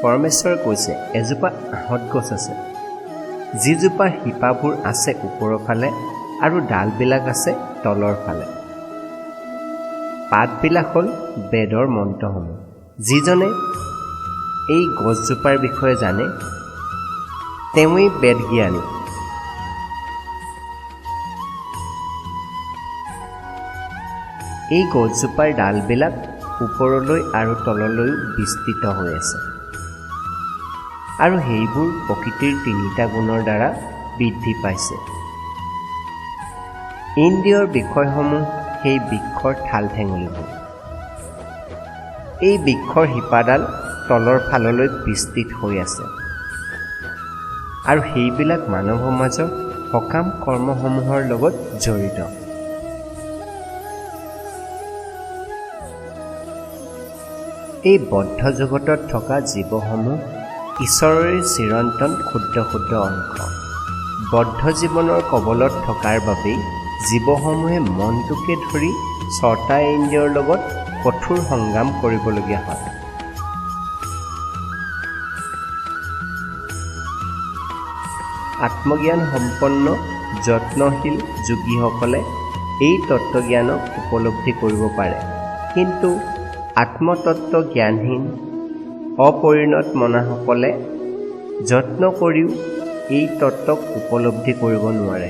পৰমেশ্বৰে কৈছে, এজোপা আহঁত গছ আছে, যিজোপাৰ শিপাবোৰ আছে ওপৰৰ ফালে আৰু ডালবিলাক আছে তলৰ ফালে। পাতবিলাক হ'ল বেদৰ মন্ত্ৰসমূহ। যিজনে এই গছজোপাৰ বিষয়ে জানে তেওঁৱেই বেদজ্ঞানী। এই গছজোপাৰ ডালবিলাক ওপৰলৈ আৰু তললৈও বিস্তৃত হৈ আছে আৰু সেইবোৰ প্ৰকৃতিৰ 3টা গুণৰ দ্বাৰা বৃদ্ধি পাইছে। ইন্দ্ৰিয়ৰ বিষয়সমূহ সেই বৃক্ষৰ ঠাল ঠেঙুলিবোৰ। এই বৃক্ষৰ শিপাডাল তলৰ ফাললৈ বিস্তৃত হৈ আছে আৰু সেইবিলাক মানৱ সমাজৰ সকাম কৰ্মসমূহৰ লগত জড়িত। এই বদ্ধ জগতত থকা জীৱসমূহ ঈশ্বৰৰে চিৰন্তন ক্ষুদ্ৰ ক্ষুদ্ৰ অংশ। বদ্ধ জীৱনৰ কবলত থকাৰ বাবেই জীৱসমূহে মনটোকে ধৰি 6টা ইন্দ্ৰিয়ৰ লগত কঠোৰ সংগ্ৰাম কৰিবলগীয়া হয়। আত্মজ্ঞান সম্পন্ন যত্নশীল যোগীসকলে এই তত্ত্বজ্ঞানক উপলব্ধি কৰিব পাৰে, কিন্তু আত্মতত্ত্ব জ্ঞানহীন অপৰিণত মনাসকলে যত্ন কৰিও এই তত্ত্বক উপলব্ধি কৰিব নোৱাৰে।